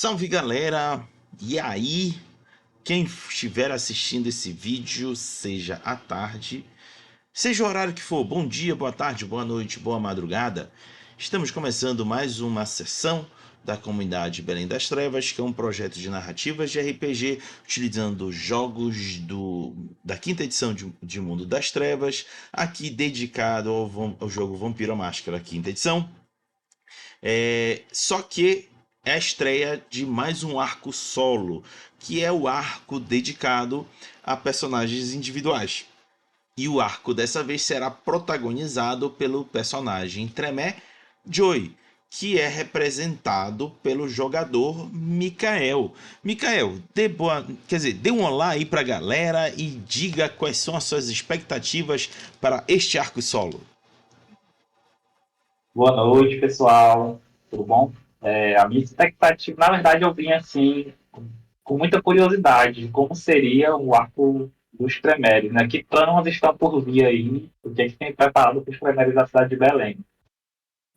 Salve galera! E aí, quem estiver assistindo esse vídeo, seja à tarde, seja o horário que for, bom dia, boa tarde, boa noite, boa madrugada. Estamos começando mais uma sessão da comunidade Belém das Trevas, que é um projeto de narrativas de RPG, utilizando jogos da quinta edição de Mundo das Trevas, aqui dedicado ao jogo Vampiro à Máscara, quinta edição. Só que é a estreia de mais um arco solo, que é o arco dedicado a personagens individuais. E o arco dessa vez será protagonizado pelo personagem Tremé Joy, que é representado pelo jogador Mikael. Mikael, dê um olá aí pra galera e diga quais são as suas expectativas para este arco solo. Boa noite, pessoal. Tudo bom? A minha expectativa, na verdade, eu vim assim, com muita curiosidade, de como seria o arco dos Tremeres, né? Que planos estão por vir aí? O que é que tem preparado para os Tremeres da cidade de Belém?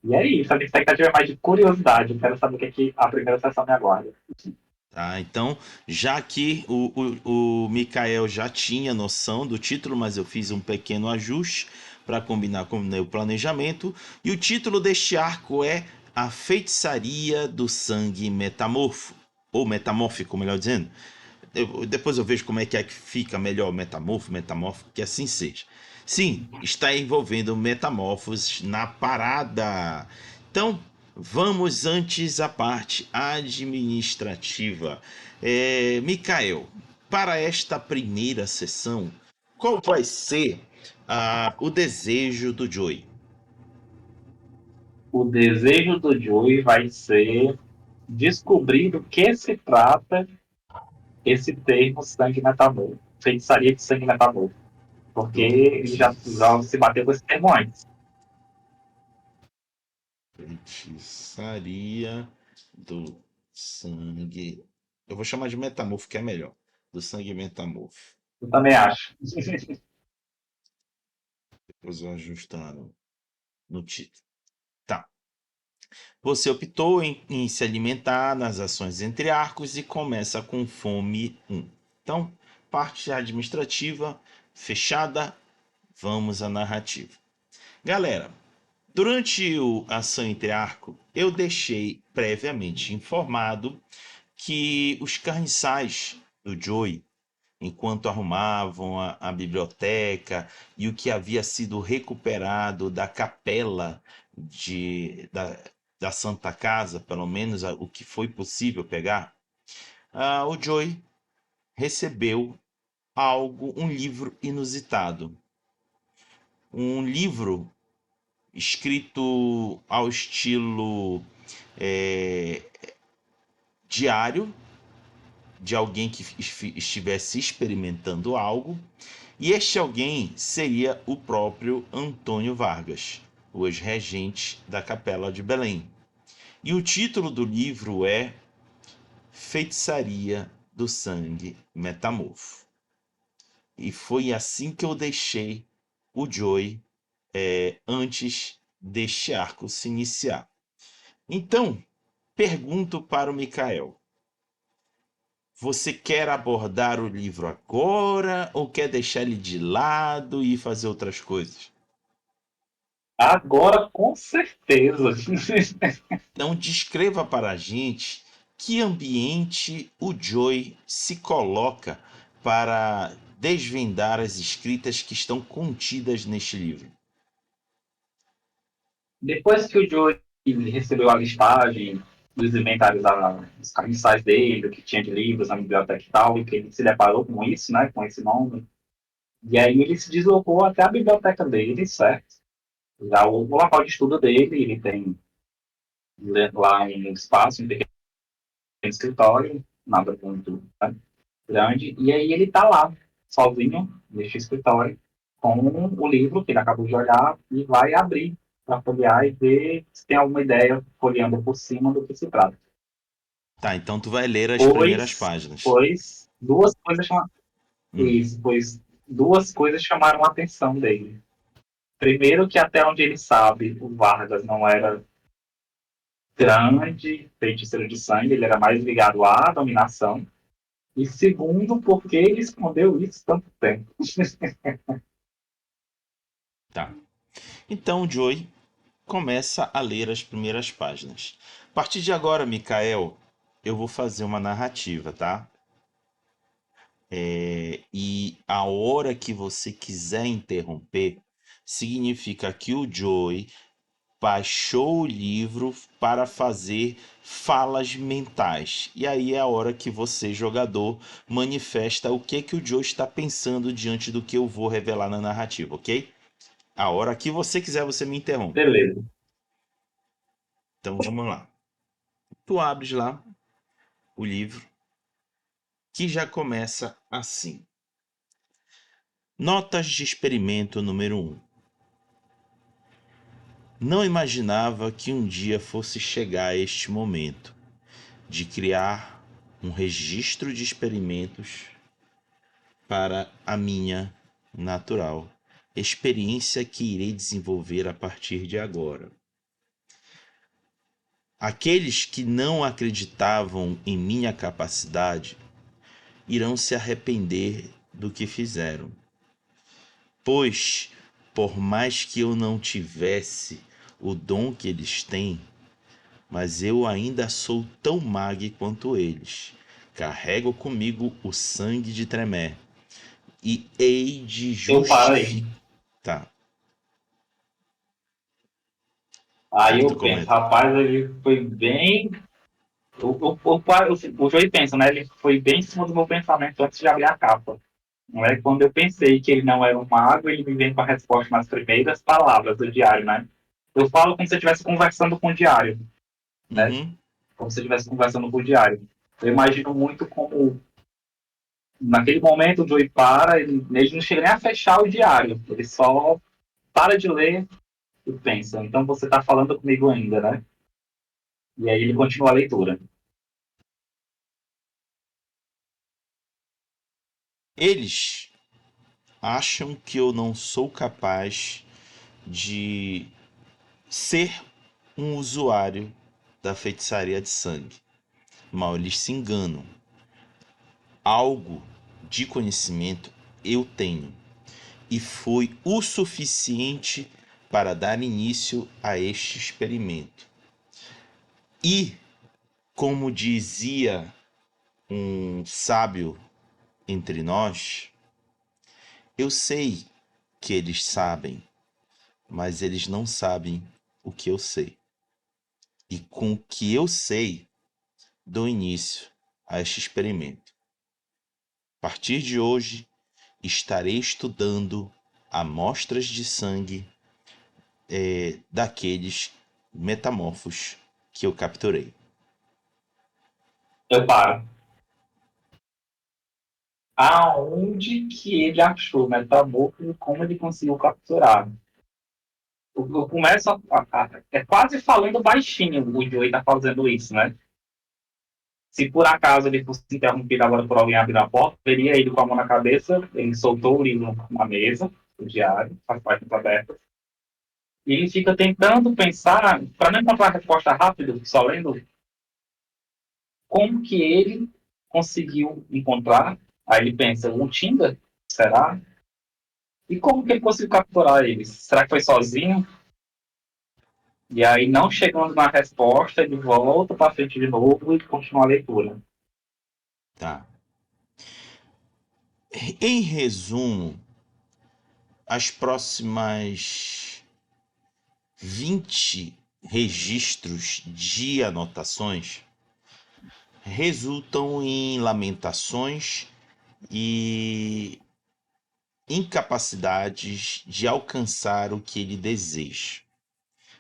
E é isso, a minha expectativa é mais de curiosidade. Eu quero saber o que, é que a primeira sessão me aguarda. Tá, então, já que o Mikael já tinha noção do título, mas eu fiz um pequeno ajuste para combinar com o meu planejamento. E o título deste arco é A Feitiçaria do Sangue Metamorfo, ou Metamórfico, melhor dizendo. Depois eu vejo como é que fica melhor metamorfo, que assim seja. Sim, está envolvendo metamorfos na parada. Então, vamos antes à parte administrativa. Mikael, para esta primeira sessão, qual vai ser o desejo do Joey? O desejo do Joey vai ser descobrir do que se trata esse termo sangue metamorfo, feitiçaria de sangue metamorfo. Porque Do ele que já se bateu com esse termo antes. feitiçaria do sangue. Eu vou chamar de metamorfo, que é melhor. Do sangue metamorfo. Eu também acho. Depois eu ajustando no título. Tá. Você optou em se alimentar nas ações entre arcos e começa com fome 1. Então, parte administrativa fechada. Vamos à narrativa. Galera, durante a ação entre arco, eu deixei previamente informado que os carniçais do Joey, enquanto arrumavam a biblioteca e o que havia sido recuperado da capela da Santa Casa, pelo menos o que foi possível pegar, o Joey recebeu um livro inusitado. Um livro escrito ao estilo é, diário de alguém que estivesse experimentando algo, e este alguém seria o próprio Antônio Vargas, o ex-regente da Capela de Belém. E o título do livro é Feitiçaria do Sangue Metamorfo. E foi assim que eu deixei o Joey antes deste arco se iniciar. Então, pergunto para o Mikael: você quer abordar o livro agora ou quer deixar ele de lado e fazer outras coisas? Agora, com certeza. Então, descreva para a gente que ambiente o Joy se coloca para desvendar as escritas que estão contidas neste livro. Depois que o Joey recebeu a listagem dos inventários dos carniçais dele, o que tinha de livros na biblioteca e tal, e que ele se deparou com isso, né, com esse nome, e aí ele se deslocou até a biblioteca dele, certo? Já o local de estudo dele, ele tem lá em um espaço, um pequeno escritório, nada muito, né, grande, e aí ele tá lá, sozinho, neste escritório, com o livro que ele acabou de olhar e vai abrir para folhear e ver se tem alguma ideia, folheando por cima do que se trata. Tá, então tu vai ler as primeiras Pois, páginas. pois, duas coisas chamaram, Hum. pois duas coisas chamaram a atenção dele. Primeiro que até onde ele sabe, o Vargas não era grande feiticeiro de sangue, ele era mais ligado à dominação. E segundo, porque ele escondeu isso tanto tempo. Tá. Então o Joey começa a ler as primeiras páginas. A partir de agora, Mikael, eu vou fazer uma narrativa, tá? E a hora que você quiser interromper, significa que o Joey baixou o livro para fazer falas mentais. E aí é a hora que você, jogador, manifesta o que o Joe está pensando diante do que eu vou revelar na narrativa, ok? A hora que você quiser, você me interrompe. Beleza. Então vamos lá. Tu abres lá o livro, que já começa assim. Notas de experimento número 1. Não imaginava que um dia fosse chegar a este momento de criar um registro de experimentos para a minha natural experiência que irei desenvolver a partir de agora. Aqueles que não acreditavam em minha capacidade irão se arrepender do que fizeram, pois, por mais que eu não tivesse o dom que eles têm, mas eu ainda sou tão mago quanto eles. Carrego comigo o sangue de Tremé e hei de Eu paro aí. justificar. Tá. O que Aí que tu eu penso, comenta? rapaz, ele foi bem. O Joey pensa, né? Ele foi bem em cima do meu pensamento antes de abrir a capa. Não é quando eu pensei que ele não era um mago, ele me vem com a resposta nas primeiras palavras do diário, né? Eu falo como se eu estivesse conversando com o diário, né? Uhum. Como se eu estivesse conversando com o diário. Eu imagino muito como, naquele momento, o Joey para, ele não chega nem a fechar o diário, ele só para de ler e pensa. Então você está falando comigo ainda, né? E aí ele continua a leitura. Eles acham que eu não sou capaz de ser um usuário da feitiçaria de sangue. Mal eles se enganam. Algo de conhecimento eu tenho e foi o suficiente para dar início a este experimento. E, como dizia um sábio entre nós, eu sei que eles sabem, mas eles não sabem o que eu sei. E com o que eu sei, dou início a este experimento. A partir de hoje, estarei estudando amostras de sangue daqueles metamorfos que eu capturei. Eu paro. Aonde que ele achou Metamorfo e como ele conseguiu capturar? Eu começo é quase falando baixinho o Joey tá fazendo isso, né? Se por acaso ele fosse interrompido agora por alguém abrindo a porta, teria ido com a mão na cabeça, ele soltou o livro na mesa, o diário, as páginas abertas, e ele fica tentando pensar, para não encontrar a resposta rápida, só lendo, como que ele conseguiu encontrar. Aí ele pensa, o Tinder? Será? E como que ele conseguiu capturar eles? Será que foi sozinho? E aí, não chegando na resposta, ele volta para frente de novo e continua a leitura. Tá. Em resumo, as próximas 20 registros de anotações resultam em lamentações e incapacidades de alcançar o que ele deseja.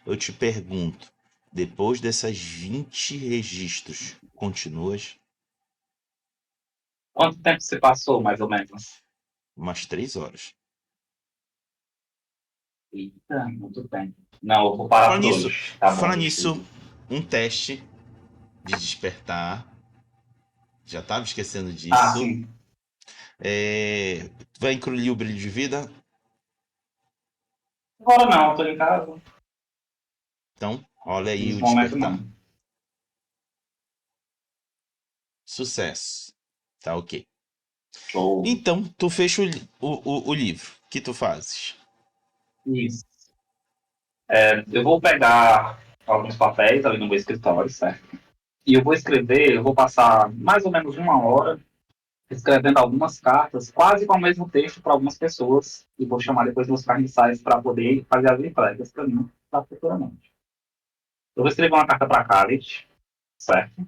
Eu te pergunto, depois dessas 20 registros, continuas? Quanto tempo você passou, mais ou menos? Umas 3 horas. Eita, muito tempo. Não, eu vou parar Fala por nisso, hoje. Tá bom, fala nisso, Juscelino. um teste de despertar. Já estava esquecendo Ah, disso. sim. Vai incluir o brilho de vida? Agora não, tô em casa. Então, olha aí o Nesse momento, despertar. não. Sucesso. Tá ok. Show. Então, tu fecha o livro. O que tu fazes? Isso. Eu vou pegar alguns papéis ali no meu escritório, certo? E eu vou escrever, eu vou passar mais ou menos uma hora escrevendo algumas cartas, quase com o mesmo texto para algumas pessoas, e vou chamar depois meus carniçais para poder fazer as entregas para mim, tá, futuramente. Eu vou escrever uma carta para a Khaled, certo?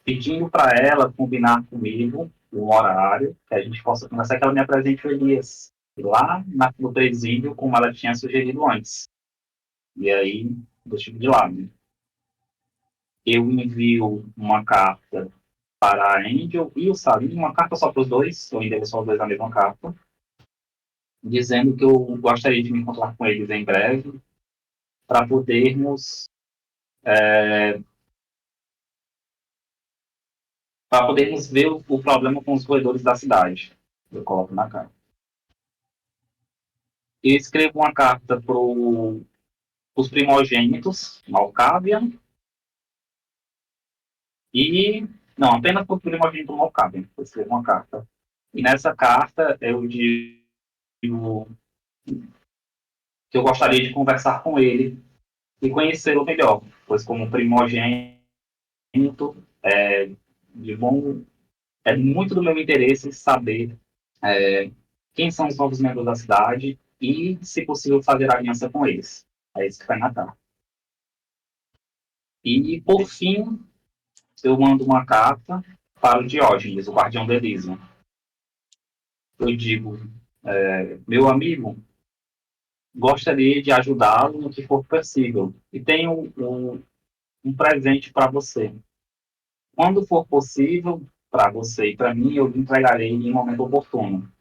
Pedindo para ela combinar comigo um horário que a gente possa conversar, que ela me apresente o Elias lá no presídio, como ela tinha sugerido antes. E aí, do tipo de lá, né? Eu envio uma carta para a Angel e o Salim, uma carta só para os dois, eu endereço os dois na mesma carta, dizendo que eu gostaria de me encontrar com eles em breve para podermos ver o problema com os roedores da cidade. Eu coloco na carta. Eu escrevo uma carta para os primogênitos, Malkavian, e não, apenas para o primogênito Malkavian. Eu escrevo uma carta. E nessa carta eu digo que eu gostaria de conversar com ele e conhecê-lo melhor, pois como primogênito é, de bom, é muito do meu interesse saber é, quem são os novos membros da cidade e, se possível, fazer aliança com eles. É isso que vai na carta. E, por fim, eu mando uma carta para o Diógenes, o guardião de Elysium. Eu digo, meu amigo, gostaria de ajudá-lo no que for possível e tenho um presente para você. Quando for possível, para você e para mim, eu lhe entregarei em um momento oportuno.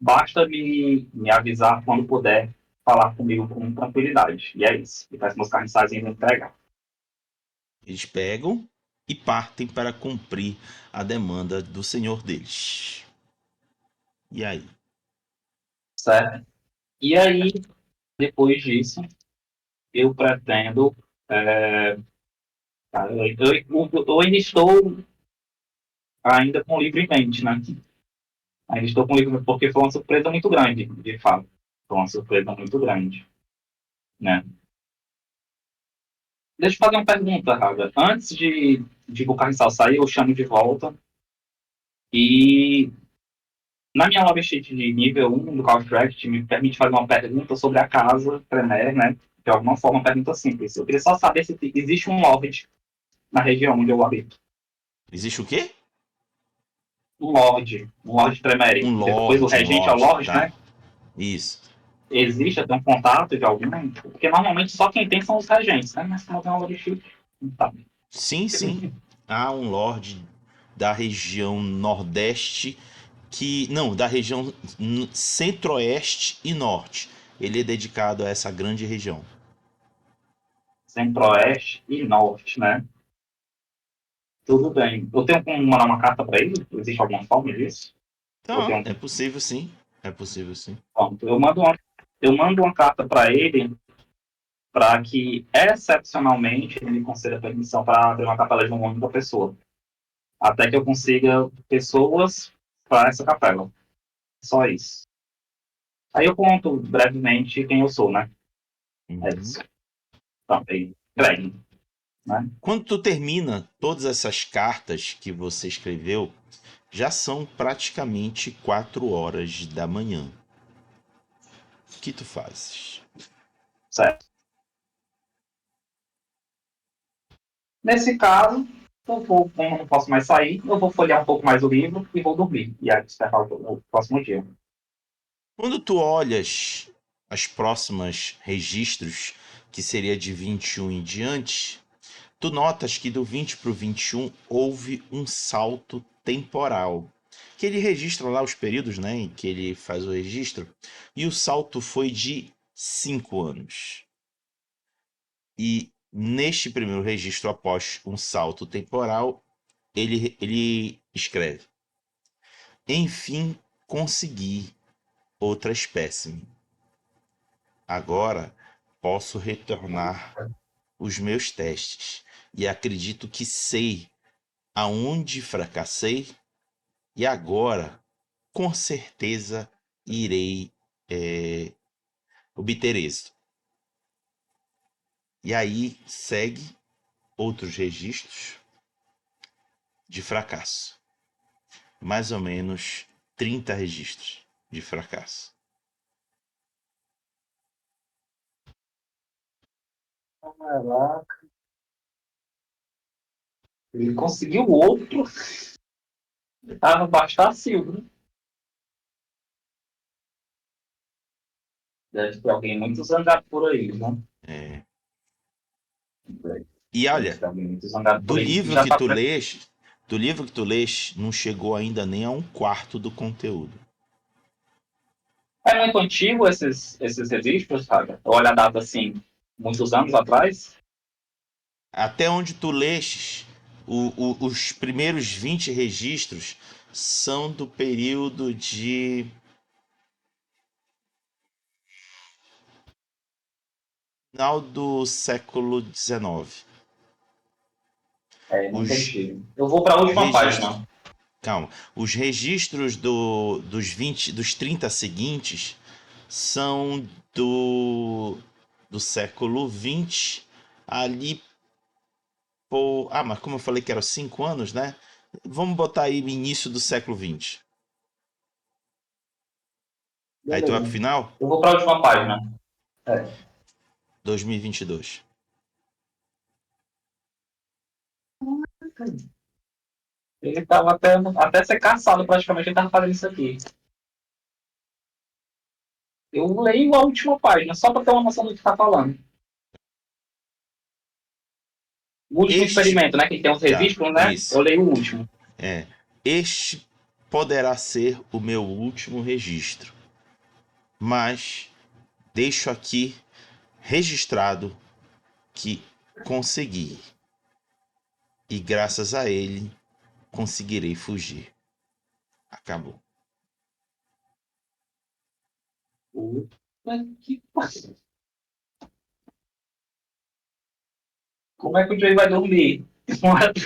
Basta me avisar quando puder falar comigo com tranquilidade. E é isso. E peço meus carniçais ainda entregar. Eles pegam e partem para cumprir a demanda do senhor deles. E aí? Certo? E aí, depois disso, eu pretendo. É, eu ainda estou com o livro em mente, né? Ainda estou com o livro, porque foi uma surpresa muito grande, de fato. Foi uma surpresa muito grande, né? Deixa eu fazer uma pergunta, Raga. Antes de o carniçal sair, eu chamo de volta. E na minha love sheet de nível 1 do Caltract, me permite fazer uma pergunta sobre a casa Premier, né? De alguma forma, uma pergunta simples. Eu queria só saber se existe um Lorde na região onde eu habito. Existe o quê? Um Lorde Tremere. Um Depois o Regente é o lord, Lorde, tá. né? Isso. Existe até um contato de algum? Porque normalmente só quem tem são os regentes, né? Mas como tem uma love sheet, não tá. Sim, sim. Há um lord da região nordeste não, da região centro-oeste e norte. Ele é dedicado a essa grande região. Centro-Oeste e Norte, né? Tudo bem. Eu tenho como mandar uma carta para ele? Existe alguma forma disso? Eu Tá, tenho. é possível sim. É possível sim. Pronto. Eu mando uma carta para ele para que, excepcionalmente, ele me conceda permissão para abrir uma capela de uma única pessoa. Até que eu consiga pessoas para essa capela. Só isso. Aí eu conto brevemente quem eu sou, né? É Uhum. isso. Então, breve, né? Quando tu termina todas essas cartas que você escreveu, já são praticamente 4 horas da manhã. O que tu fazes? Certo. Nesse caso, como eu não posso mais sair, eu vou folhear um pouco mais o livro e vou dormir. E aí, despertar o próximo dia. Quando tu olhas as próximas registros, que seria de 21 em diante, tu notas que do 20 para o 21 houve um salto temporal. Que ele registra lá os períodos, né, em que ele faz o registro, e o salto foi de 5 anos. E neste primeiro registro, após um salto temporal, ele escreve: Enfim, consegui outra espécime. Agora posso retornar os meus testes e acredito que sei aonde fracassei e agora, com certeza, irei obter êxito. E aí segue outros registros de fracasso. Mais ou menos 30 registros de fracasso. Caraca. Ele conseguiu outro. Tá no Bastarcil, né? Deve ter alguém muito zangado por aí, né? É. E Deve olha, ter alguém muito zangado do por aí que livro já que tá. tu lês, não chegou ainda nem a um quarto do conteúdo. É muito antigo esses registros, sabe? Olha a data assim, muitos anos atrás. Até onde tu lês, os primeiros 20 registros são do período de final do século XIX. É muito Os antigo. Eu vou para a última registros, página. calma, os registros dos 30 seguintes são do século XX, ali por. Ah, mas como eu falei que eram 5 anos, né? Vamos botar aí início do século XX. Aí tu vai pro Beleza. final? Eu vou para a última página. É. 2022. Ele estava até ser caçado praticamente, ele estava fazendo isso aqui. Eu leio a última página, só para ter uma noção do que está falando. O último Este. experimento, né? Que tem os Tá, registros, né? Eu isso. leio o último. É. Este poderá ser o meu último registro, mas deixo aqui registrado que consegui e graças a ele conseguirei fugir. Acabou. Puta que pariu. Como é que o Jay vai dormir? Como é que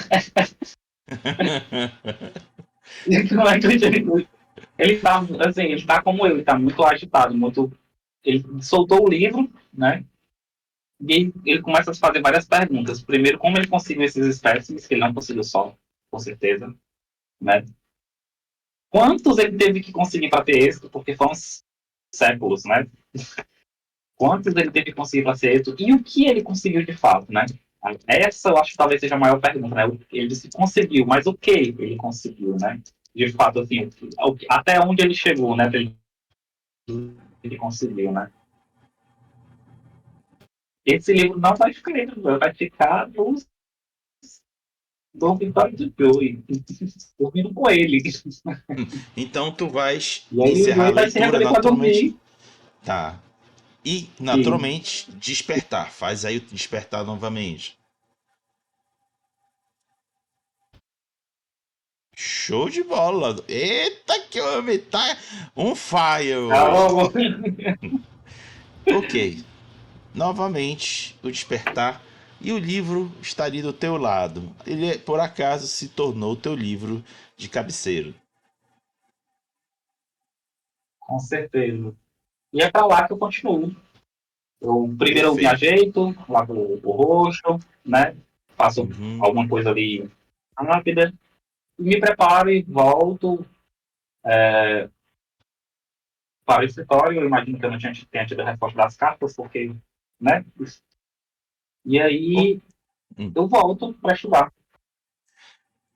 o Jay... Ele tá, assim, ele tá como eu, ele tá muito agitado, muito... Ele soltou o livro, né? E ele começa a se fazer várias perguntas. Primeiro, como ele conseguiu esses espécimes, que ele não conseguiu só, com certeza, né? Quantos ele teve que conseguir para ter êxito, porque foram séculos, né? Quantos ele teve que conseguir para ser êxito e o que ele conseguiu de fato, né? Essa eu acho que talvez seja a maior pergunta, né? Ele disse que conseguiu, mas o que ele conseguiu, né? De fato, assim, até onde ele chegou, né? Ele conseguiu, né? Esse livro não vai ficar, vai ficar no dormitório do Joey, dormindo com ele. Então tu vais E aí o encerrar a Joey vai se leitura recolher para naturalmente. dormir. Tá. E Sim. naturalmente despertar. Faz aí o despertar novamente. Show de bola. Eita, que homem tá on fire hoje. Alô, Ok. Novamente o despertar. E o livro está ali do teu lado. Ele, por acaso, se tornou o teu livro de cabeceira. com certeza. E é para lá que eu continuo. Primeiro eu me Perfeito. ajeito, lavo o rosto, né? Faço Uhum. alguma coisa ali rápida, me preparo e volto para o escritório. Eu imagino que eu não tenha tido a resposta das cartas, porque, né? E Oh, aí hum. eu volto para estudar.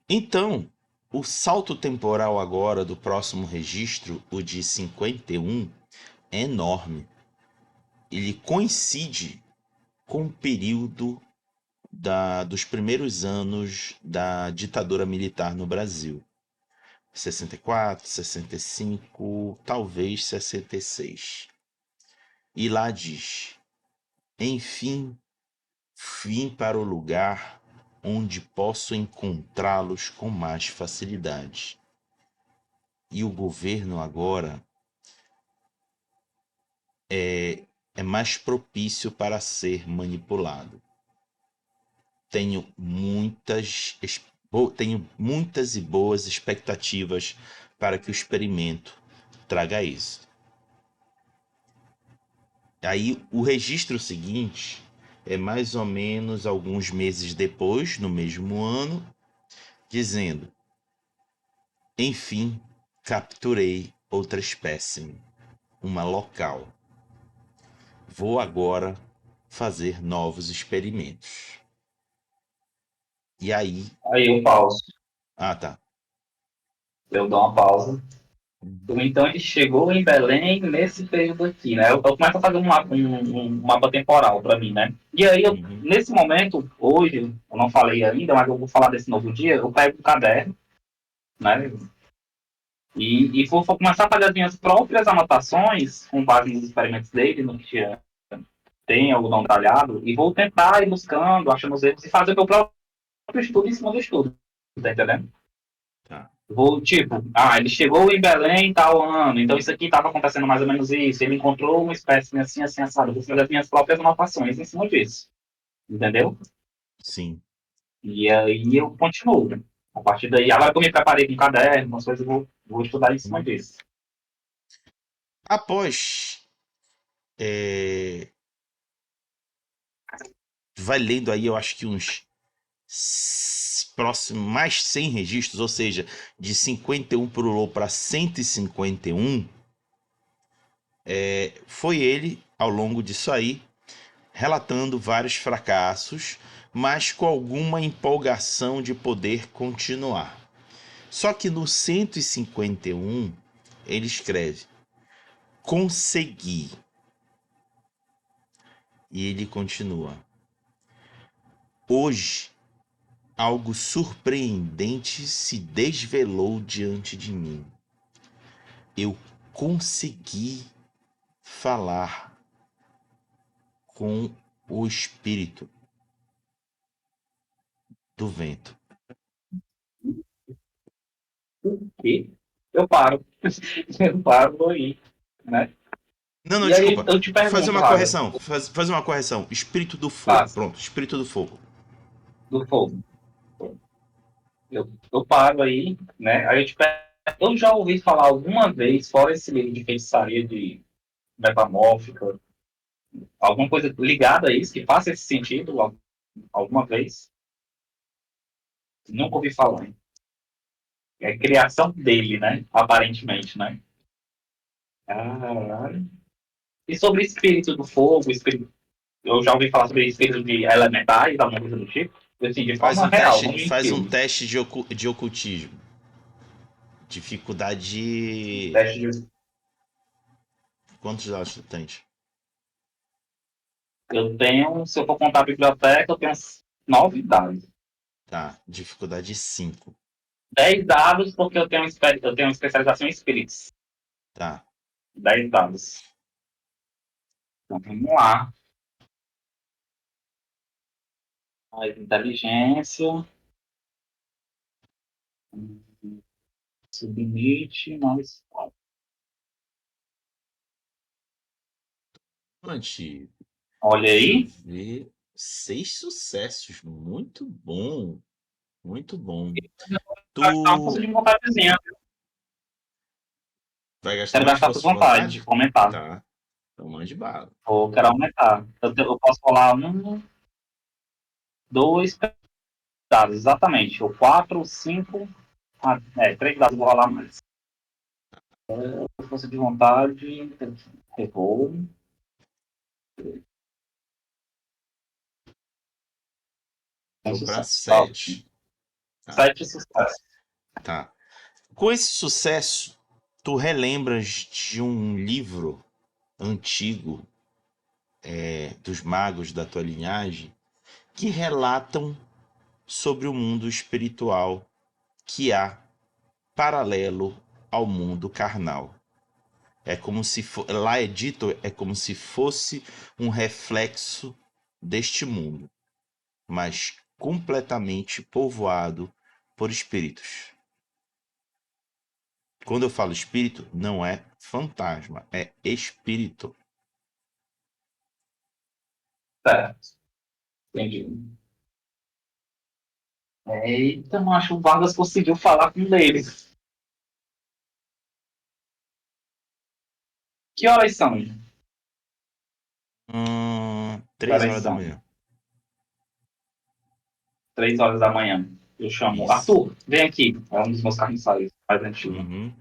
Então, o salto temporal agora do próximo registro, o de 51, é enorme. Ele coincide com o período dos primeiros anos da ditadura militar no Brasil. 64, 65, talvez 66. E lá diz: enfim, vim para o lugar onde posso encontrá-los com mais facilidade. E o governo agora é mais propício para ser manipulado. Tenho Tenho muitas e boas expectativas para que o experimento traga isso. Aí o registro seguinte é mais ou menos alguns meses depois, no mesmo ano, dizendo: enfim, capturei outra espécime, uma local. Vou agora fazer novos experimentos. E aí. Aí eu pauso. Ah, tá. Eu dou uma pausa. Então ele chegou em Belém nesse período aqui, né? Eu começo a fazer um mapa temporal para mim, né? E aí, Uhum. nesse momento, hoje, eu não falei ainda, mas eu vou falar desse novo dia, eu pego um caderno, né? E vou começar a fazer as minhas próprias anotações com base nos experimentos dele, no que tem algodão tralhado, e vou tentar ir buscando, achando os erros e fazer o meu próprio estudo em cima do estudo, tá entendendo? Tá. Vou, tipo, ele chegou em Belém em tal ano, então isso aqui estava acontecendo mais ou menos isso. Ele encontrou uma espécie assim, assim, assado. Vou fazer as minhas próprias anotações em cima disso. Entendeu? Sim. E aí eu continuo. A partir daí, agora que eu me preparei com um caderno, umas coisas, eu vou estudar em cima disso. Após. Vai lendo aí, eu acho que uns próximo mais 100 registros, ou seja, de 51 pulou para 151. Foi ele, ao longo disso aí, relatando vários fracassos, mas com alguma empolgação de poder continuar. Só que no 151, ele escreve: consegui. E ele continua: hoje, algo surpreendente se desvelou diante de mim. Eu consegui falar com o espírito do vento. E eu paro. Eu paro aí, né? Não, não, E aí desculpa. eu te Fazer pergunto, uma Raga, correção. Fazer uma correção. Espírito do fogo. faz, Pronto, espírito do fogo. do fogo. Eu paro aí, né? Aí eu te pergunto, eu já ouvi falar alguma vez, fora esse livro de feitiçaria de metamórfica, alguma coisa ligada a isso que faça esse sentido alguma vez? Nunca ouvi falar. Hein? É criação dele, né? Aparentemente, né? Caralho. E sobre espírito do fogo, espírito, eu já ouvi falar sobre espírito de elementais, alguma coisa do tipo. Assim, de forma real, não em Faz um filme. teste de ocultismo. Dificuldade. Teste de... Quantos dados tu tens? Eu tenho, se eu for contar a biblioteca, eu tenho 9 dados. Tá, dificuldade 5. 10 dados porque eu tenho especialização em espíritos. Tá. 10 dados. Então vamos lá. Mais inteligência. Submit, mais. Antigo. Olha Deixa eu aí. ver. 6 sucessos. Muito bom. Muito bom. Vai gastar uma força Tu de vontadezinha. vai gastar Quero mais gastar por força de vontade de vontade? comentar. Tá. Então mande bala. Ou quero aumentar. Eu posso falar um, dois dados, exatamente. Ou quatro, cinco. Três dados eu vou rolar mais. Força de vontade. Errou. Tem Tô pra sucesso. Tá ótimo. 7. Tá. 7 sucessos. Tá. Com esse sucesso, tu relembras de um livro antigo dos magos da tua linhagem que relatam sobre o mundo espiritual que há paralelo ao mundo carnal. É como se lá é dito, é como se fosse um reflexo deste mundo, mas completamente povoado por espíritos. Quando eu falo espírito, não é fantasma, é espírito. Certo. Entendi. Eita, macho, o Vargas conseguiu falar com eles. Que horas são? 3 Horas horas da são? manhã. 3 horas da manhã. Eu chamo. Isso. Arthur, vem aqui. É um dos meus carniçários mais antigos. Uhum.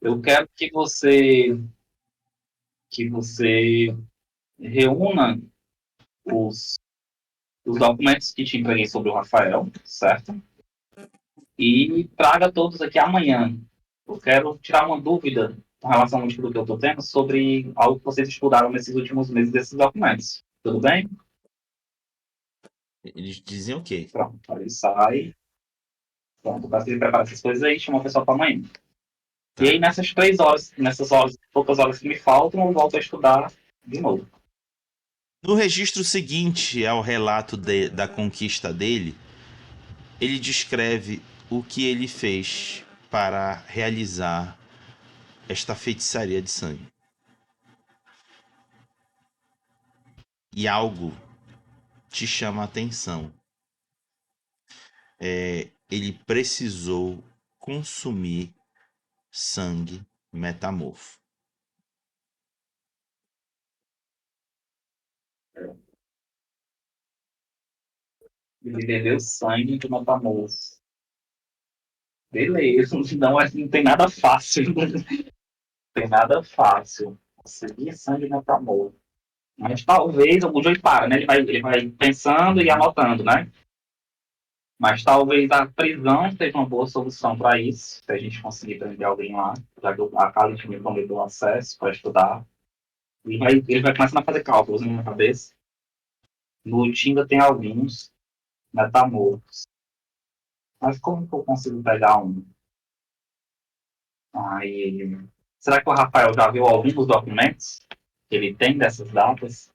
Eu quero que você reúna os, os documentos que te entreguei sobre o Rafael, certo? E traga todos aqui amanhã. Eu quero tirar uma dúvida com relação ao estudo que eu estou tendo sobre algo que vocês estudaram nesses últimos meses desses documentos. Tudo bem? Eles dizem o quê? Pronto, aí ele sai. Pronto, eu preciso preparar essas coisas aí, chama o pessoal para amanhã. E aí, Tá. nessas 3 horas, nessas horas, poucas horas que me faltam, eu volto a estudar de novo. No registro seguinte ao relato da conquista dele, ele descreve o que ele fez para realizar esta feitiçaria de sangue. E algo te chama a atenção. Ele precisou consumir sangue metamorfo. Ele bebeu sangue de Matamoros. Beleza, não tem nada fácil. Não tem nada fácil. Conseguir sangue de Matamoros. Mas talvez o Joey para, né? Ele vai pensando e Uhum. anotando, né? Mas talvez a prisão seja uma boa solução para isso, se a gente conseguir prender alguém lá, já que a Khalid me prometeu acesso para estudar. Ele vai começando a fazer cálculos na minha cabeça. No Tinga tem alguns metamorfos. Mas como que eu consigo pegar um? Aí, será que o Rafael já viu algum dos documentos que ele tem dessas datas?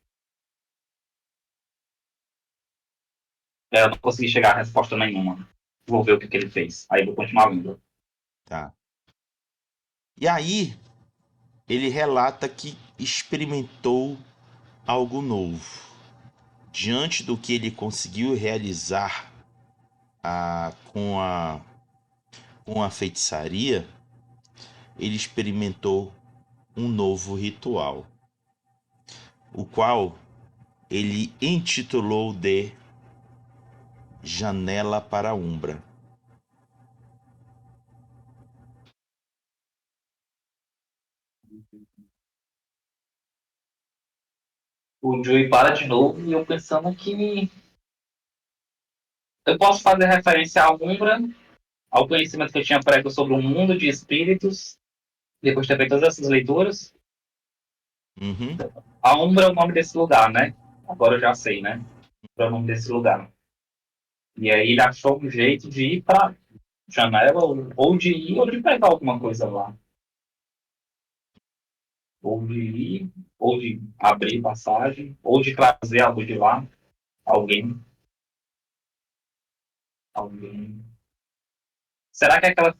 Eu não consegui chegar a resposta nenhuma. Vou ver o que ele fez. Aí vou continuar lendo. Tá. E aí, ele relata que experimentou algo novo. Diante do que ele conseguiu realizar a, com, a, com a feitiçaria, ele experimentou um novo ritual, o qual ele intitulou de Janela para a Umbra. O Joey para de novo e eu pensando que eu posso fazer referência à Umbra, ao conhecimento que eu tinha prego sobre o mundo de espíritos, depois de ter feito todas essas leituras. Uhum. A Umbra é o nome desse lugar, né? Agora eu já sei, né? É o nome desse lugar. E aí ele achou um jeito de ir para janela, ou de ir, ou de pegar alguma coisa lá. Ou de ir, ou de abrir passagem, ou de trazer algo de lá. Alguém. Alguém. Será que aquela.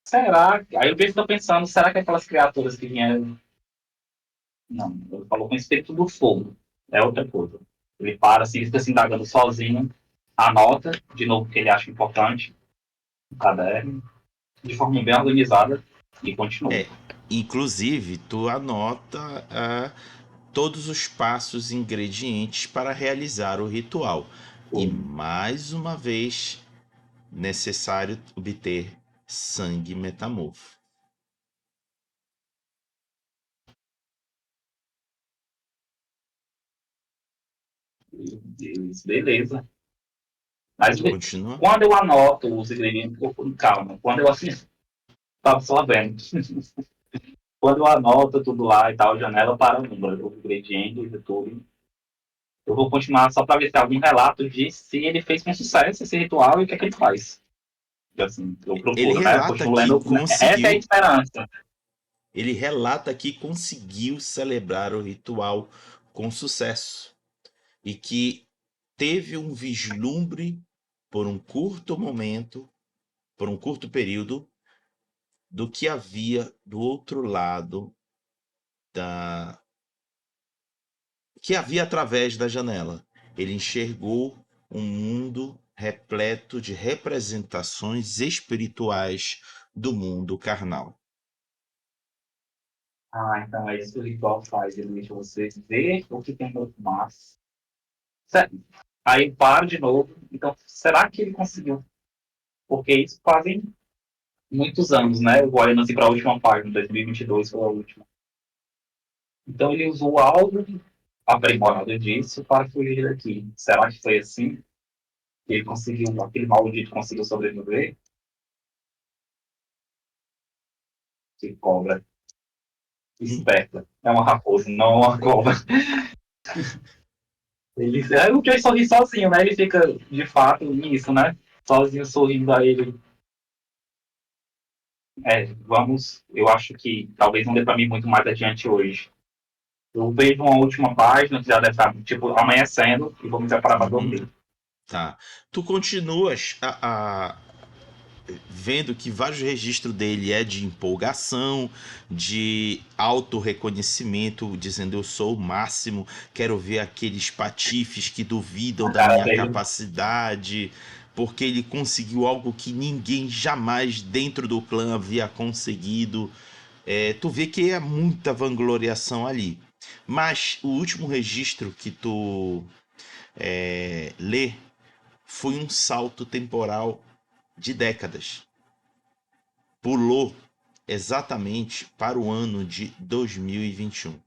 Será? Aí eu estou pensando, será que aquelas criaturas que vieram. Não, ele falou com o espírito do fogo. É outra coisa. Ele para assim, ele fica se indagando sozinho, anota, de novo, o que ele acha importante, no caderno, de forma bem organizada, e continua. É, inclusive, tu anota todos os passos e ingredientes para realizar o ritual. E mais uma vez, necessário obter sangue metamorfo. Beleza. Mas Continua? quando eu anoto os ingredientes, calma, quando eu assim, estava só vendo. Quando eu anoto tudo lá e tal, janela para número, os ingredientes e tudo, eu vou continuar só para ver se tem algum relato de se ele fez com sucesso esse ritual e o que é que ele faz. E, assim, eu Ele procuro, né? Eu relata continuo que lendo. Essa é a conseguiu. esperança. Ele relata que conseguiu celebrar o ritual com sucesso e que teve um vislumbre por um curto momento, por um curto período, do que havia do outro lado da que havia através da janela. Ele enxergou um mundo repleto de representações espirituais do mundo carnal. Ah, então é isso que o ritual faz. Ele deixa você ver o que tem no mas. Certo. Aí para de novo. Então, será que ele conseguiu? Porque isso fazem muitos anos, né? Olhando assim para a última página, 2022 foi a última. Então ele usou algo aprimorado disso para fugir daqui. Será que foi assim? Que ele conseguiu, aquele maldito conseguiu sobreviver? Que cobra. Hum, Esperta. É uma raposa, não uma cobra. Ele, é o que ele sorri sozinho, né? Ele fica, de fato, nisso, né? Sozinho sorrindo a ele. É, vamos. Eu acho que talvez não dê para mim muito mais adiante hoje. Eu vejo uma última página que já deve estar, tipo, amanhecendo e vou me preparar para uhum, dormir. tá. Tu continuas vendo que vários registros dele é de empolgação, de autorreconhecimento, dizendo eu sou o máximo, quero ver aqueles patifes que duvidam A da cara minha dele. capacidade, porque ele conseguiu algo que ninguém jamais dentro do clã havia conseguido. Tu vê que é muita vangloriação ali. Mas o último registro que tu lê foi um salto temporal de décadas. Pulou exatamente para o ano de 2021.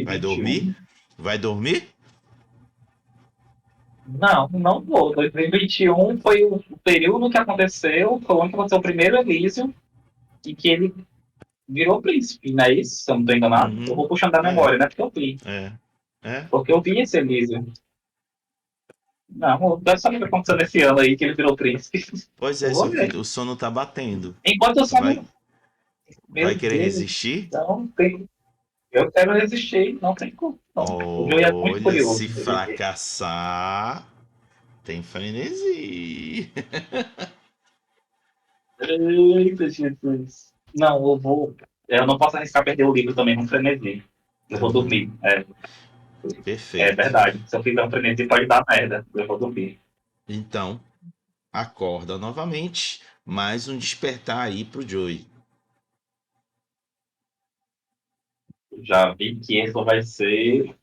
Vai dormir? 2021. Vai dormir? Não, não vou. 2021 foi o período que aconteceu, foi onde aconteceu o primeiro Elísio, e que ele virou príncipe, não é isso? Se eu não estou enganado. Eu Uhum. vou puxando da É, memória, né? Porque eu vi. é, é. Porque eu vi esse Elísio. Não, deve saber o que aconteceu nesse ano aí que ele virou príncipe. Pois Eu é, vou seu ver. filho, o sono tá batendo. Enquanto eu só Vai, não. vai Meu querer Deus. resistir? Não tem. Eu quero resistir. Não tem como. Não. O Joey é muito Olha, se curioso. Ele. fracassar, tem frenesi. Eita, Jesus. Não, eu vou. Eu não posso arriscar perder o livro também num frenesi. Eu vou Uhum, dormir. É perfeito. verdade. Se eu fizer um frenesi, pode dar merda. Eu vou dormir. Então, acorda novamente. Mais um despertar aí pro Joey. Já vi que essa vai ser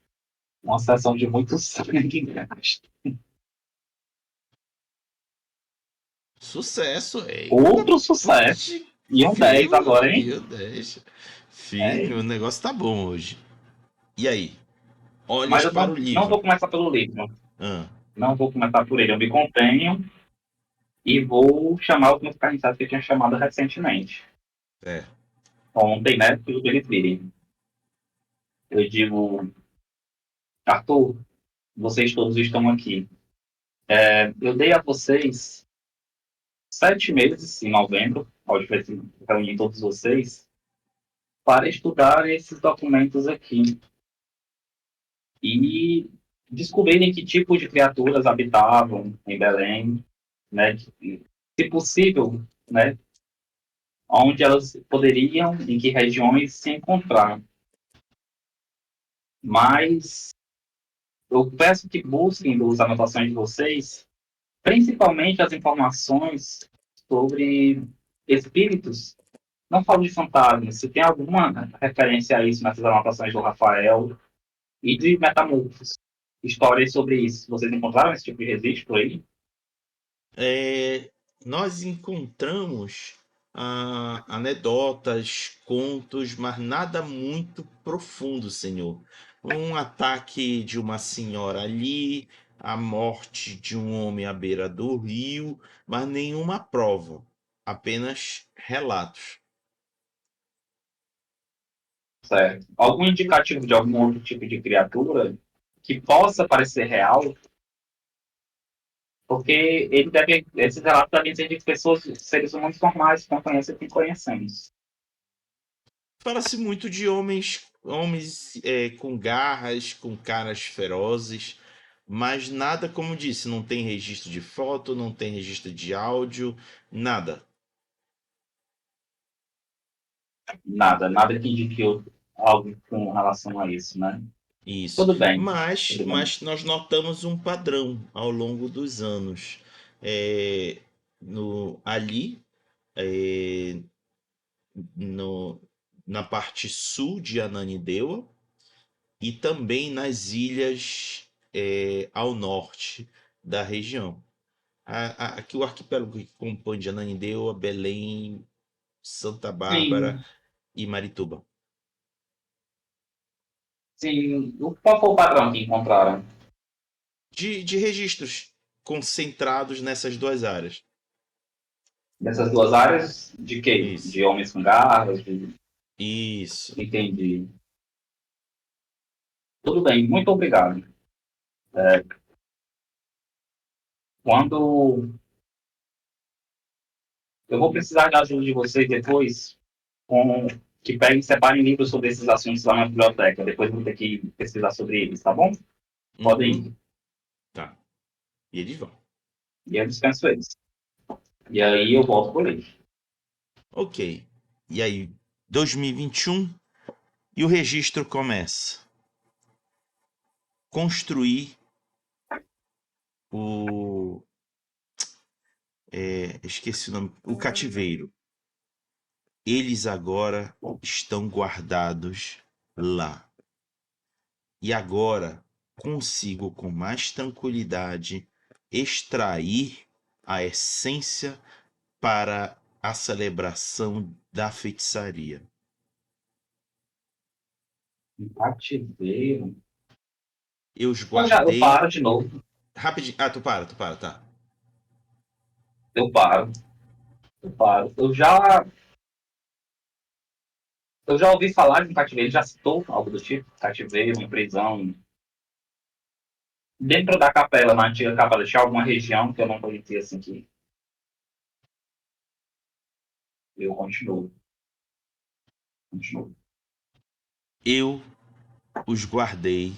uma sessão de muito sangue. Sucesso, eita, Outro sucesso. putz, E um 10 grilo, agora, hein? meu Deus. É. Filho, o negócio tá bom hoje. E aí? Mas Olhas eu para o não livro. vou começar pelo livro. Ah, Não vou começar por ele. Eu me contenho e vou chamar os meus carniçados que eu tinha chamado recentemente. é. Ontem, né? Tudo que eles virem. Eu digo, Arthur, vocês todos estão aqui. Eu dei a vocês 7 meses em novembro, onde vai reunir todos vocês, para estudar esses documentos aqui e descobrirem que tipo de criaturas habitavam em Belém, né? Se possível, né? Onde elas poderiam, em que regiões se encontrar. Mas eu peço que busquem das anotações de vocês, principalmente as informações sobre espíritos. Não falo de fantasmas, se tem alguma referência a isso nessas anotações do Rafael e de Metamorfos. Histórias sobre isso. Vocês encontraram esse tipo de registro aí? Nós encontramos anedotas, contos, mas nada muito profundo, senhor. Um ataque de uma senhora ali, a morte de um homem à beira do rio, mas nenhuma prova, apenas relatos. Certo. Algum indicativo de algum outro tipo de criatura que possa parecer real? Porque esses relatos devem ser de pessoas, seres humanos normais, que não conhecem quem conhecemos. Fala-se muito de homens com garras, com caras ferozes, mas nada, como disse, não tem registro de foto, não tem registro de áudio, nada. Nada que indique algo com relação a isso, né? Isso. Tudo bem, Mas, tudo bem. mas nós notamos um padrão ao longo dos anos. É, ali, é, no, na parte sul de Ananindeua e também nas ilhas ao norte da região. Aqui o arquipélago que compõe de Ananindeua, Belém, Santa Bárbara Sim, e Marituba. sim. Qual foi o padrão que encontraram? De registros concentrados nessas duas áreas. Dessas duas áreas, de quê? Isso. De homens com garras? Isso. Entendi. Tudo bem, muito obrigado. Quando eu vou precisar da ajuda de vocês depois, com que peguem e separem livros sobre esses assuntos lá na biblioteca. Depois eu vou ter que pesquisar sobre eles, tá bom? Podem Uhum. ir. Tá. E eles vão. E eu dispenso eles. E aí eu volto por eles. Ok. E aí, 2021, e o registro começa. Construir o. Esqueci o nome. O cativeiro. Eles agora estão guardados lá. E agora consigo com mais tranquilidade extrair a essência para a celebração da feitiçaria. Um cativeiro. Eu os Eu guardei. paro de novo. Rapidinho. Tu para, tá. Eu paro. Eu paro. Eu já ouvi falar de um cativeiro, já citou algo do tipo? Cativeiro, uma prisão. Dentro da capela, na antiga capela, tinha alguma região que eu não conhecia assim que eu continuo. Continuo. Eu os guardei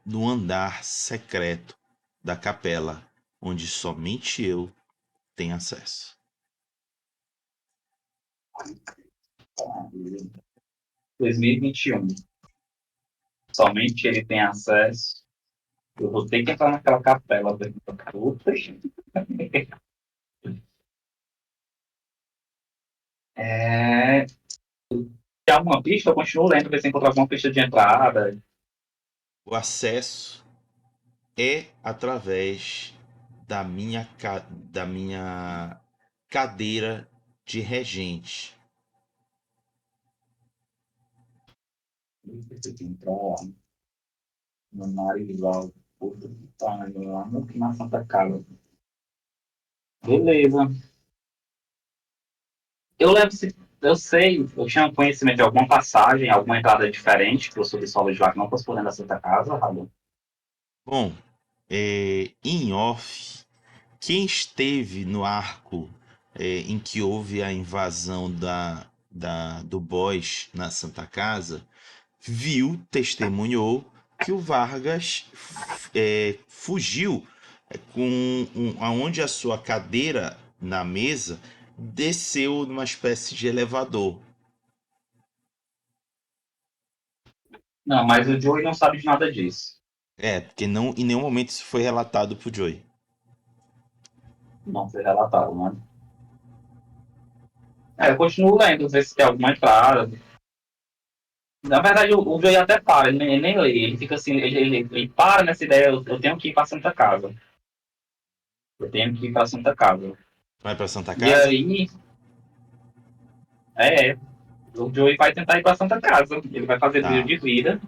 no andar secreto da capela, onde somente eu tenho acesso. 2021. Somente ele tem acesso. Eu vou ter que entrar naquela capela. Puta. É... Tem alguma pista? Eu continuo lendo, ver se encontro alguma pista de entrada. O acesso é através da minha cadeira de regente. Tem que entrar no Marizal. Puta que pariu, lá na Santa Casa. Beleza. Eu lembro, eu sei, eu tinha conhecimento de alguma passagem, alguma entrada diferente para o subsolo de lá que não fosse por dentro da Santa Casa, Raul. Bom, em off, quem esteve no arco em que houve a invasão do Boys na Santa Casa, viu, testemunhou que o Vargas fugiu aonde a sua cadeira na mesa desceu numa espécie de elevador. Não, mas o Joey não sabe de nada disso. Porque não, em nenhum momento isso foi relatado pro Joey. Não foi relatado, né? Eu continuo lendo, ver se tem alguma entrada. Na verdade, o Joey até para, ele nem lê, ele fica assim, ele para nessa ideia, eu tenho que ir para Santa Casa. Eu tenho que ir para Santa Casa. Vai pra Santa E Casa? aí, é, o Joey vai tentar ir para Santa Casa. Ele vai fazer brilho Tá. de vida.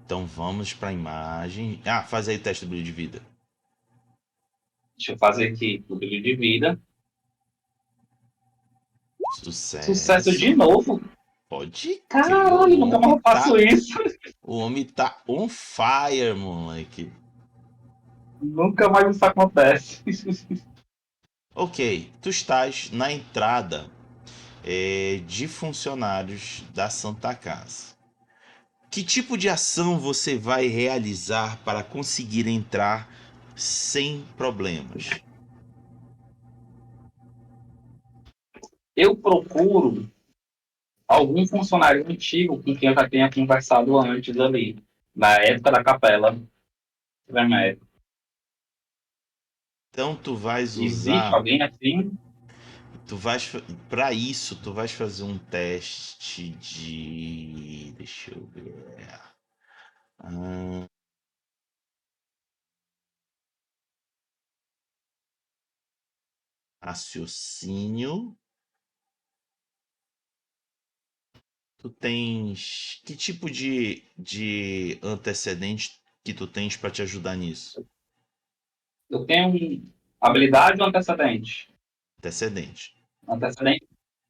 Então vamos pra imagem. Ah, faz aí o teste do brilho de vida. Deixa eu fazer aqui o brilho de vida. Sucesso de Sucesso. novo. Pode crer, Caralho, nunca mais eu faço isso. o homem tá on fire, moleque. Nunca mais isso acontece. Ok, tu estás na entrada de funcionários da Santa Casa. Que tipo de ação você vai realizar para conseguir entrar sem problemas? Eu procuro algum funcionário antigo com quem eu já tenha conversado antes ali, na época da capela Tremere. Então tu vais Existe usar, alguém assim? tu vais para isso, tu vais fazer um teste de, deixa eu ver. Ah, raciocínio. Tu tens que tipo de antecedente que tu tens para te ajudar nisso? Eu tenho habilidade ou antecedente? Antecedente. Antecedente?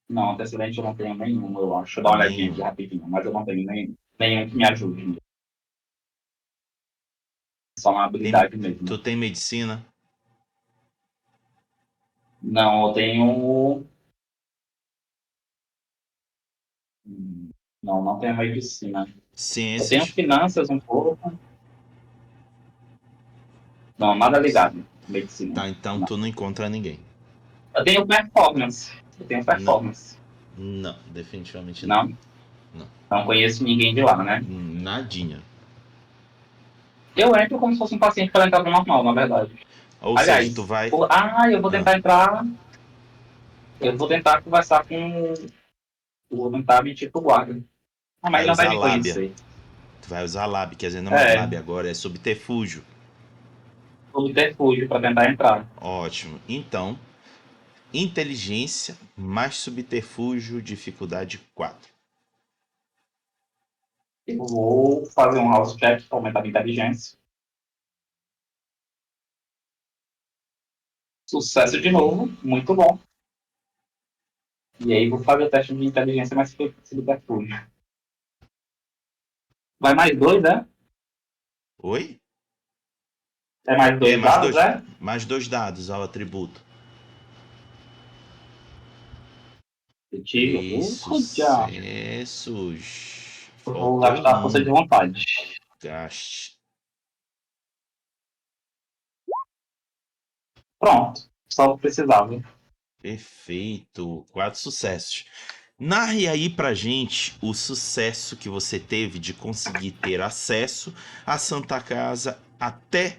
Não, antecedente eu não tenho nenhum, eu acho. Deixa eu dar uma olhadinha aqui Nenhum. rapidinho, mas eu não tenho nenhum que me ajude. Só uma Tem, habilidade mesmo. tu tem medicina, Não, eu tenho. Não, não tenho medicina. Eu tenho ciências. finanças um pouco. Não, nada ligado. Medicina. Tá, então Não. tu não encontra ninguém. Eu tenho performance. Eu tenho Não, performance. não, definitivamente não. Não, Não. não conheço ninguém de lá, né? Nadinha. Eu entro como se fosse um paciente para entrar no normal, na verdade. Ou seja, tu Aliás, vai. eu vou Ah, tentar entrar. Eu vou tentar conversar com. Eu vou tentar mentir pro guarda. Ah, mas vai ele não vai usar me lábia. conhecer. Tu vai usar lábia, quer dizer, não é mais É, lábia agora, é subterfúgio. subterfúgio para tentar entrar. Ótimo. Então, inteligência mais subterfúgio, dificuldade 4. Eu vou fazer um house check para aumentar a inteligência. Sucesso de Ok. novo, muito bom. E aí vou fazer o teste de inteligência mais subterfúgio. Vai mais dois, né? Oi? É mais É, dois dados, né? mais dois dados ao atributo. Eu tive. 3 sucessos. Eu vou Faltou gastar a força de um. vontade. Gaste. Pronto. Só o que precisava. Perfeito. 4 sucessos. Narre aí pra gente o sucesso que você teve de conseguir ter acesso à Santa Casa até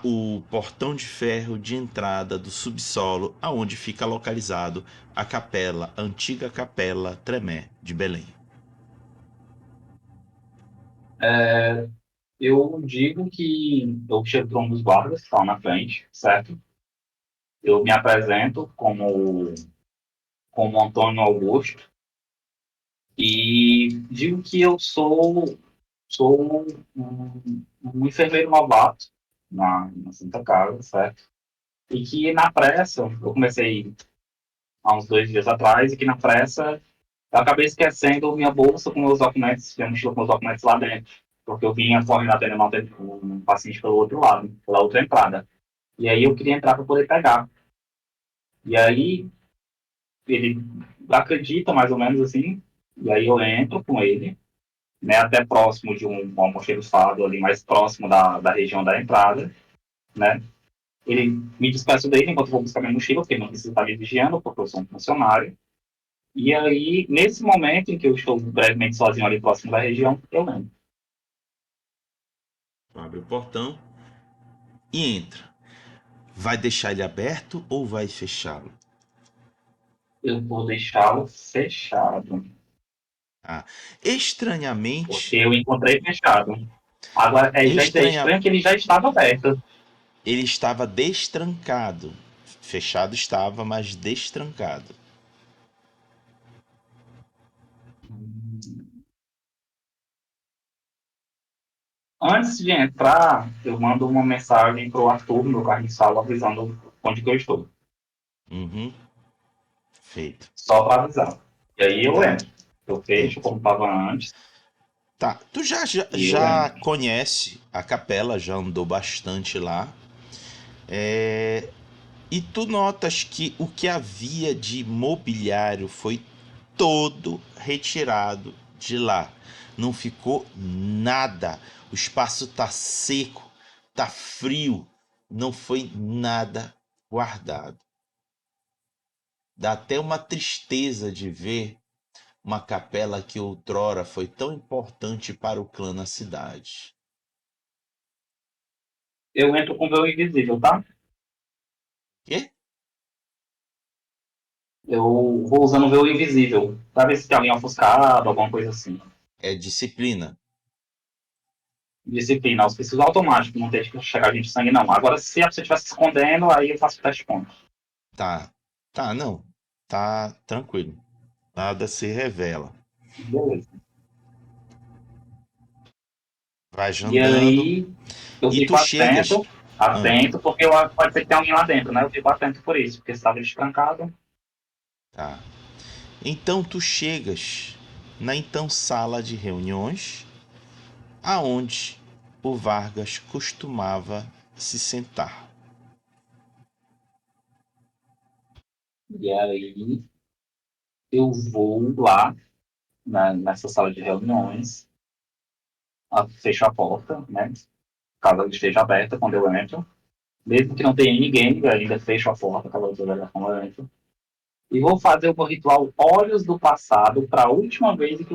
o portão de ferro de entrada do subsolo, aonde fica localizado a capela, a antiga capela Tremé de Belém. Eu digo que eu chego para um dos guardas que estão na frente, certo? Eu me apresento como Antônio Augusto e digo que eu sou um enfermeiro novato na Santa Casa, certo? E que na pressa, eu comecei há uns 2 dias atrás, e que na pressa eu acabei esquecendo minha bolsa com meus documentos, minha mochila com meus documentos lá dentro, porque eu vinha correndo atendendo um paciente pelo outro lado, pela outra entrada. E aí eu queria entrar para poder pegar. E aí ele acredita mais ou menos assim, e aí eu entro com ele, né, até próximo de um almoxerifado ali, mais próximo da região da entrada, né. Ele me despeço dele enquanto eu vou buscar minha mochila, porque ele não precisa estar me vigiando, porque eu sou um funcionário. E aí, nesse momento em que eu estou brevemente sozinho ali próximo da região, eu lembro. Abre o portão e entra. Vai deixar ele aberto ou vai fechá-lo? Eu vou deixá-lo fechado, Ah, porque estranhamente, eu encontrei fechado. Agora, é estranha, estranho que ele já estava aberto. ele estava destrancado. Fechado estava, mas destrancado. Antes de entrar, eu mando uma mensagem pro Arthur, meu carniçal, avisando onde que eu estou. Uhum, feito. Só para avisar. E aí eu Tá, entro. Eu fecho entra. como estava antes Tá, tu e eu já entro. conhece a capela, já andou bastante lá. E tu notas que o que havia de mobiliário foi todo retirado de lá. Não ficou nada. O espaço tá seco, tá frio, não foi nada guardado. Dá até uma tristeza de ver uma capela que outrora foi tão importante para o clã na cidade. Eu entro com o véu invisível, tá? Quê? Eu vou usando o véu invisível, pra ver se tem alguém ofuscado, alguma coisa assim. É disciplina. Disciplina, auspícios automáticos, não tem que chegar gente de sangue, não. Agora, se a pessoa estiver se escondendo, aí eu faço o teste contra. Tá. Tá, não. Tá tranquilo. Nada se revela. Beleza. Vai E andando aí, eu e tu fico chegas. atento, Ah, atento, porque pode ser que tenha alguém lá dentro, né? Eu fico atento por isso, porque se estava trancado. tá. Então tu chegas na então sala de reuniões, aonde o Vargas costumava se sentar. E aí, eu vou lá, nessa sala de reuniões, fecho a porta, né? Caso ela esteja aberta quando eu entro. Mesmo que não tenha ninguém, eu ainda fecho a porta, caso ela esteja aberta quando eu entro. E vou fazer o meu ritual Olhos do Passado para a última noite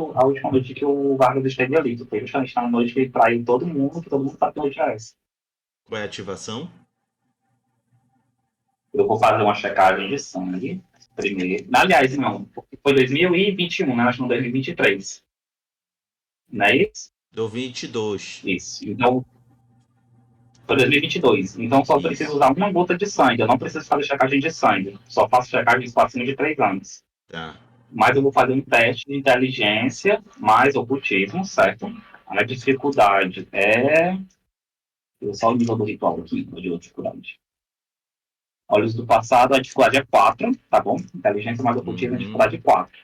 que o Vargas esteve ali. Porque justamente na noite que ele traiu todo mundo, que todo mundo sabe que noite é essa. Qual é a ativação? Eu vou fazer uma checagem de sangue primeiro. Aliás, não, porque foi 2021, né? Acho que não 2023. Não é isso? Do 22. Isso. Então, foi 2022. Então, só preciso Isso. usar uma gota de sangue. Eu não preciso fazer checagem de sangue. Só faço checagem de acima de 3 anos. Tá. Mas eu vou fazer um teste de inteligência mais ocultismo, certo? A dificuldade é. Só o nível do ritual aqui, de dificuldade. Olhos do passado, a dificuldade é 4, tá bom? Inteligência mais ocultismo, a Uhum. dificuldade é 4.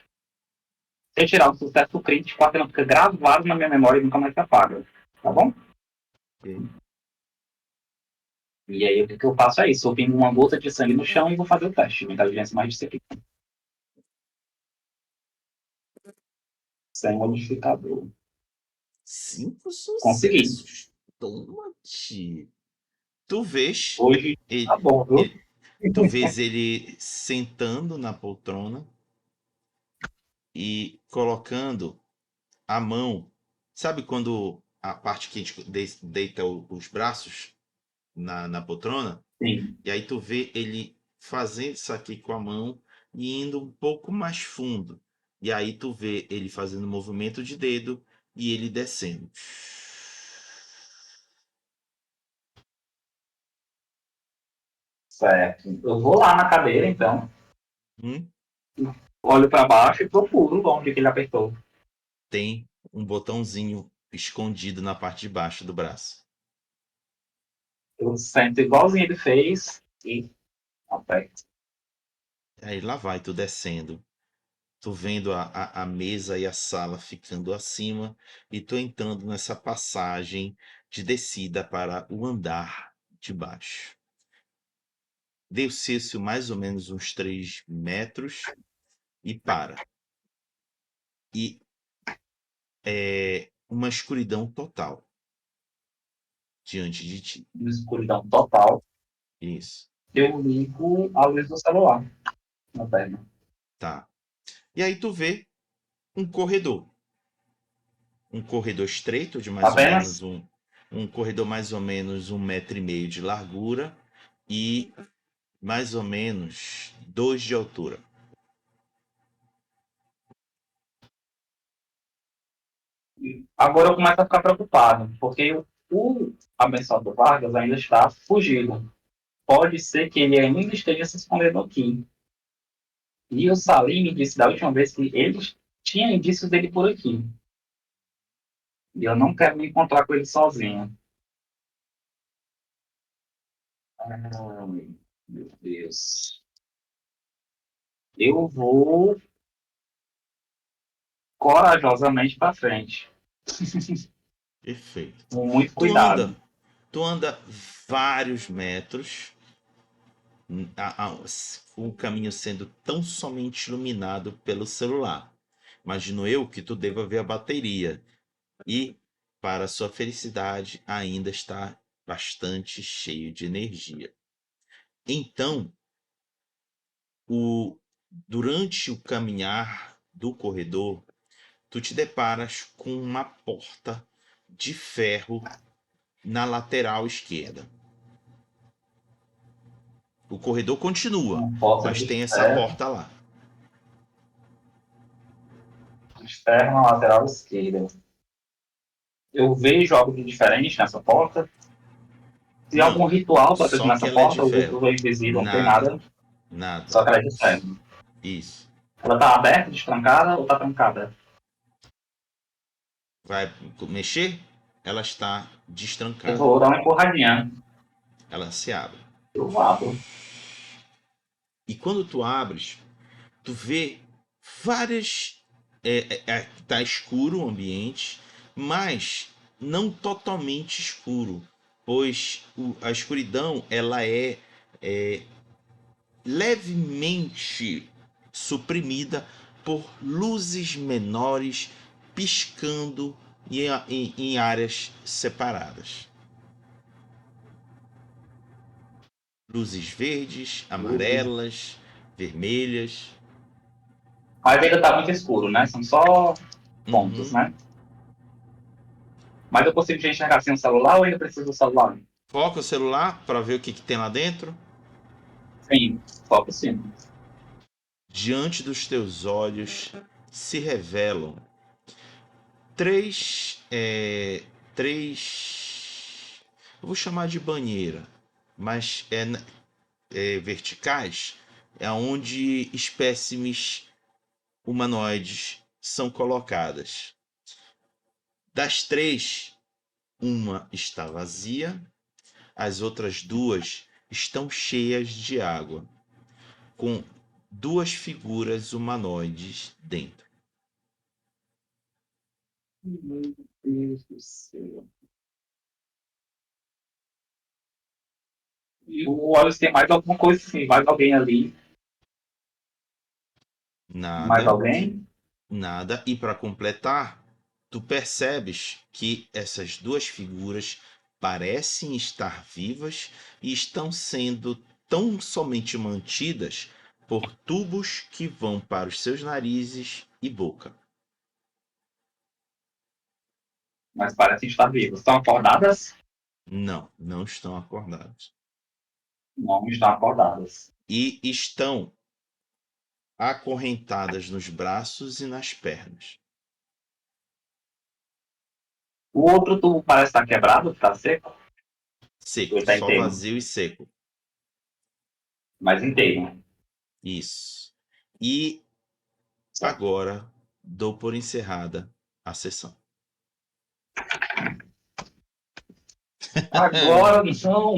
Se eu tirar o sucesso crítico, aquilo fica gravado na minha memória e nunca mais se apaga, tá bom? Ok. E aí o que eu faço é isso, eu pingo uma gota de sangue no chão e vou fazer o teste de inteligência mais disciplina. Sem modificador. 5 Consegui. sucessos. Toma-te. Tu vês Hoje tá ele, bom, viu? ele- tu vês ele sentando na poltrona e colocando a mão. Sabe quando a parte que a gente deita os braços na poltrona? Sim. E aí tu vê ele fazendo isso aqui com a mão e indo um pouco mais fundo. E aí tu vê ele fazendo movimento de dedo e ele descendo. Certo. Eu vou lá na cadeira, então. Hum? Olho para baixo e procuro onde que ele apertou. Tem um botãozinho escondido na parte de baixo do braço. Eu sento igualzinho ele fez e aperto. Aí lá vai tu descendo. Tu vendo a mesa e a sala ficando acima e tu entrando nessa passagem de descida para o andar de baixo. Descesse mais ou menos uns 3 metros e para. E é uma escuridão total diante de ti. Na escuridão total, Isso, eu ligo a luz do celular na perna. tá. E aí tu vê um corredor. Um corredor estreito de mais ou menos Apenas um corredor mais ou menos 1,5 metros de largura e mais ou menos 2 de altura. agora eu começo a ficar preocupado, porque o abençoado Vargas ainda está fugido. Pode ser que ele ainda esteja se escondendo aqui. E o Salim me disse da última vez que ele tinha indícios dele por aqui. E eu não quero me encontrar com ele sozinho. Ai, meu Deus. Eu vou corajosamente para frente, Perfeito. com muito Tu cuidado. anda, tu anda vários metros, o caminho sendo tão somente iluminado pelo celular. Imagino eu que tu deva ver a bateria e, para sua felicidade, ainda está bastante cheio de energia. Então, o, durante o caminhar do corredor, tu te deparas com uma porta de ferro na lateral esquerda. O corredor continua, Uma porta mas de tem essa ferro, porta lá. na lateral esquerda. Eu vejo algo de diferente nessa porta. Tem algum Não, ritual para ter só que nessa ela é de porta? O ferro. ritual é invisível, não tem Nada, nada. nada. Só que ela é de ferro. Isso. Ela tá aberta, destrancada ou tá trancada? Vai mexer? Ela está Eu destrancada. vou dar uma empurradinha. Ela se abre. Eu abro. E quando tu abres, tu vê várias. Tá escuro o ambiente, mas não totalmente escuro, pois a escuridão ela é levemente suprimida por luzes menores piscando em áreas separadas. Luzes verdes, amarelas, vermelhas. Mas ainda tá muito escuro, né? São só pontos, Uhum. né? Mas eu consigo já enxergar sem o celular ou ainda preciso do celular? Foca o celular para ver o que tem lá dentro. Sim, foco sim. Diante dos teus olhos se revelam três. Eu vou chamar de banheira, mas verticais, é onde espécimes humanoides são colocadas. Das três, uma está vazia, as outras duas estão cheias de água, com duas figuras humanoides dentro. Meu Deus do céu. E o Wallace tem mais alguma coisa assim, mais alguém ali, mais Nada, alguém. nada. E para completar, tu percebes que essas duas figuras parecem estar vivas e estão sendo tão somente mantidas por tubos que vão para os seus narizes e boca. Mas parecem estar vivos. Estão acordadas? Não, não estão acordados. Não estão acordadas. E estão acorrentadas nos braços e nas pernas. O outro tubo parece estar quebrado, está seco. Ele Seco, está só inteiro, vazio e seco. mas inteiro. Isso. E agora dou por encerrada a sessão. Agora não.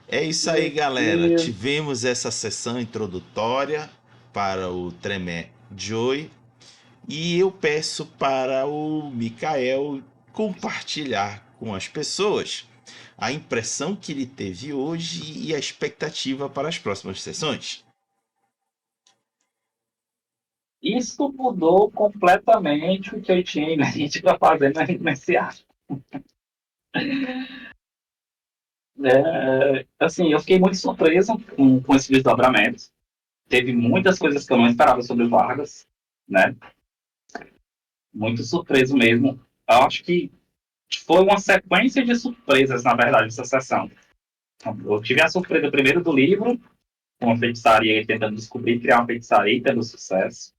É isso aí, Meu galera. Deus. Tivemos essa sessão introdutória para o Tremé Joy e eu peço para o Mikael compartilhar com as pessoas a impressão que ele teve hoje e a expectativa para as próximas sessões. Isso mudou completamente o que eu tinha em mente para fazer nesse arco. Assim, eu fiquei muito surpreso com esse desdobramento. Teve muitas coisas que eu não esperava sobre o Vargas, né? Muito surpreso mesmo. Eu acho que foi uma sequência de surpresas, na verdade, essa sessão. Eu tive a surpresa primeiro do livro, com uma feitiçaria tentando descobrir criar uma feitiçaria e tendo sucesso.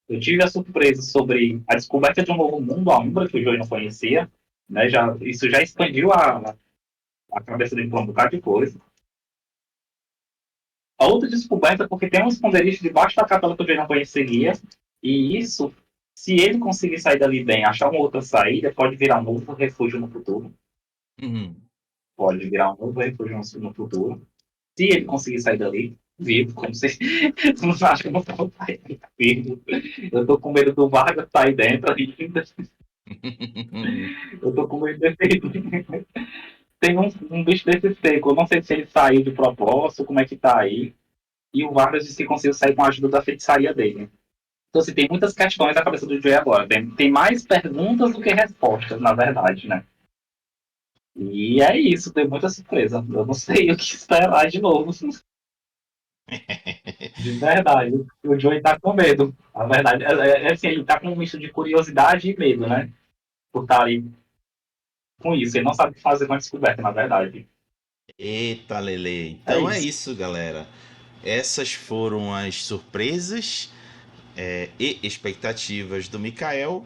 Eu tive a surpresa sobre a descoberta de um novo mundo, a Umbra, que o Joey não conhecia. Né? Isso já expandiu a cabeça dele para um bocado de coisa. A outra descoberta é porque tem um esconderijo debaixo da capela que o Joey não conhecia. E isso, se ele conseguir sair dali bem, achar uma outra saída, pode virar um novo refúgio no futuro. Uhum. Pode virar um novo refúgio no futuro. Se ele conseguir sair dali, vivo, como se. Eu não acho que eu não vou sair vivo. Eu tô com medo do Vargas sair dentro ainda. Eu tô com medo desse. Tem um bicho desse seco. Eu não sei se ele saiu de propósito, como é que tá aí. E o Vargas disse que conseguiu sair com a ajuda da feitiçaria dele. Então, assim, tem muitas questões na cabeça do Joey agora. Tem mais perguntas do que respostas, na verdade, né? E é isso, tem muita surpresa. Eu não sei o que esperar de novo. De verdade. O Joey tá com medo. A verdade é assim, ele tá com um misto de curiosidade e medo, né? Por estar ali com isso. Ele não sabe o que fazer com a descoberta, na verdade. Eita, Lele. É Então é isso. isso, galera. Essas foram as surpresas e expectativas do Mikael.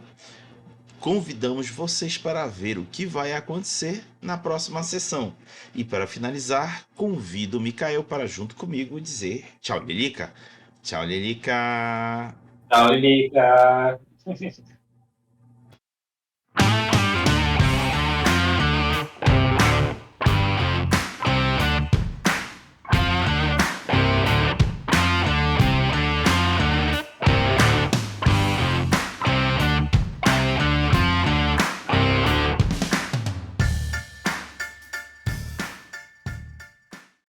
Convidamos vocês para ver o que vai acontecer na próxima sessão. E para finalizar, convido o Mikael para junto comigo dizer tchau, Lilica. Tchau, Lilica. Tchau, Lilica.